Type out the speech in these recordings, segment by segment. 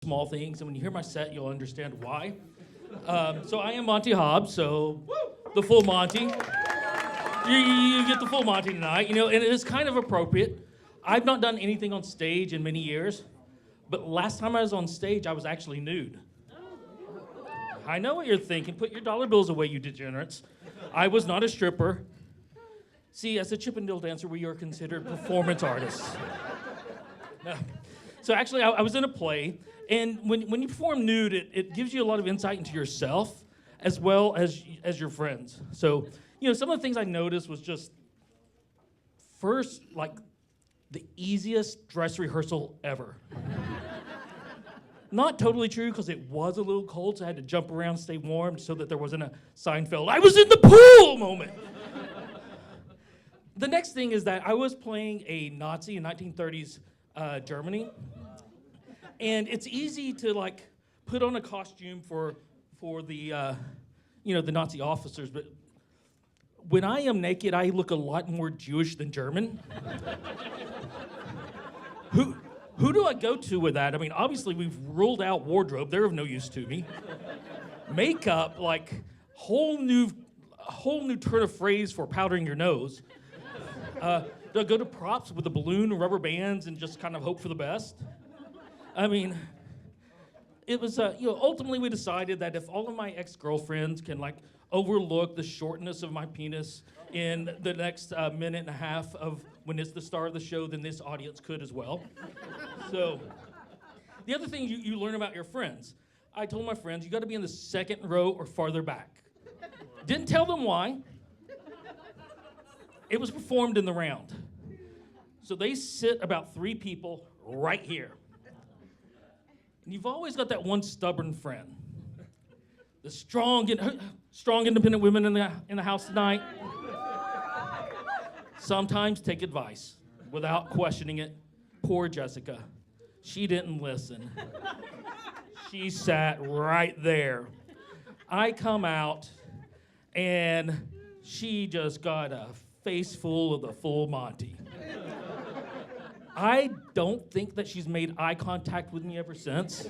small things, and when you hear my set, you'll understand why. So I am Monty Hobbs, so the full Monty. You get the full Monty tonight, and it is kind of appropriate. I've not done anything on stage in many years, but last time I was on stage, I was actually nude. I know what you're thinking. Put your dollar bills away, you degenerates. I was not a stripper. See, as a Chippendale dancer, we are considered performance artists. So actually, I was in a play, and when you perform nude, it gives you a lot of insight into yourself as well as your friends. So, some of the things I noticed was just, first, like, the easiest dress rehearsal ever. Not totally true, because it was a little cold, so I had to jump around, stay warm, so that there wasn't a Seinfeld, I was in the pool moment. The next thing is that I was playing a Nazi in 1930s Germany, and it's easy to like put on a costume for the the Nazi officers, but when I am naked, I look a lot more Jewish than German. Who do I go to with that? I mean, obviously we've ruled out wardrobe; they're of no use to me. Makeup, like whole new turn of phrase for powdering your nose. Do I go to props with a balloon and rubber bands and just kind of hope for the best? I mean, it was, ultimately we decided that if all of my ex-girlfriends can like overlook the shortness of my penis in the next minute and a half of when it's the star of the show, then this audience could as well. So, the other thing you learn about your friends. I told my friends, you gotta be in the second row or farther back. Didn't tell them why. It was performed in the round. So they sit about 3 people right here. And you've always got that one stubborn friend. The strong independent women in the house tonight. Sometimes take advice without questioning it. Poor Jessica. She didn't listen. She sat right there. I come out and she just got a face full of the full Monty. I don't think that she's made eye contact with me ever since.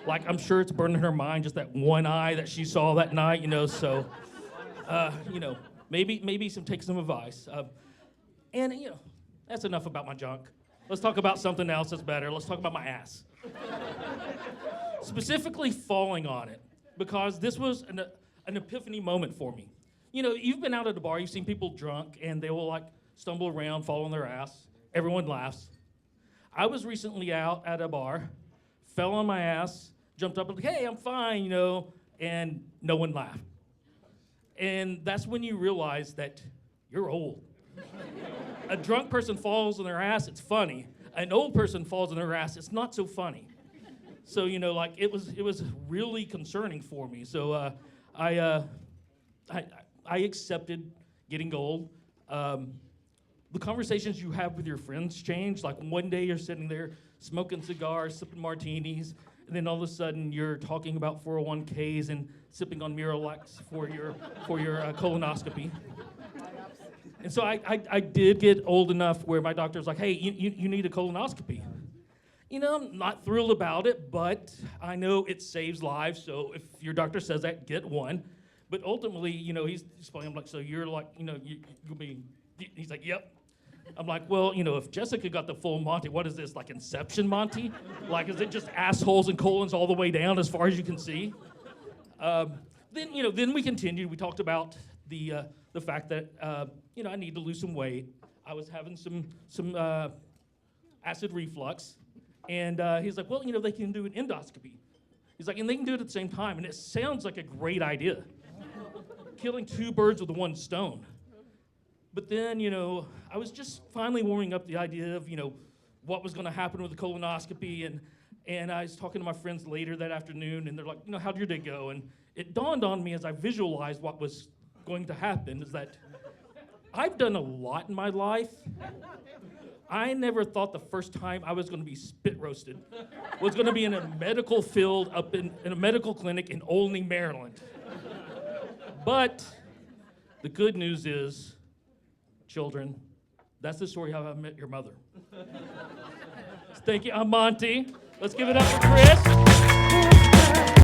Like, I'm sure it's burned in her mind, just that one eye that she saw that night, so, maybe take some advice. And that's enough about my junk. Let's talk about something else that's better. Let's talk about my ass. Specifically falling on it, because this was an epiphany moment for me. You've been out at a bar, you've seen people drunk, and they will like stumble around, fall on their ass. Everyone laughs. I was recently out at a bar, fell on my ass, jumped up and like, hey, I'm fine, and no one laughed. And that's when you realize that you're old. A drunk person falls on their ass, it's funny. An old person falls on their ass, it's not so funny. So, it was really concerning for me. So I accepted getting old. The conversations you have with your friends change. Like one day you're sitting there smoking cigars, sipping martinis, and then all of a sudden you're talking about 401ks and sipping on Miralax for your colonoscopy. And so I did get old enough where my doctor was like, hey, you need a colonoscopy. I'm not thrilled about it, but I know it saves lives, so if your doctor says that, get one. But ultimately, he's explaining, I'm like, so you're like, you'll be, he's like, yep. I'm like, well, if Jessica got the full Monty, what is this, like Inception Monty? Like, is it just assholes and colons all the way down as far as you can see? Then we continued. We talked about the fact that, I need to lose some weight. I was having some acid reflux. And he's like, well, they can do an endoscopy. He's like, and they can do it at the same time. And it sounds like a great idea. Killing 2 birds with 1 stone. But then, I was just finally warming up the idea of, what was going to happen with the colonoscopy. And I was talking to my friends later that afternoon, and they're like, how'd your day go? And it dawned on me as I visualized what was going to happen is that I've done a lot in my life. I never thought the first time I was going to be spit roasted was going to be in a medical field up in a medical clinic in Olney, Maryland. But the good news is, children, that's the story how I met your mother. Thank you. I'm Monty. Let's give it up for Chris.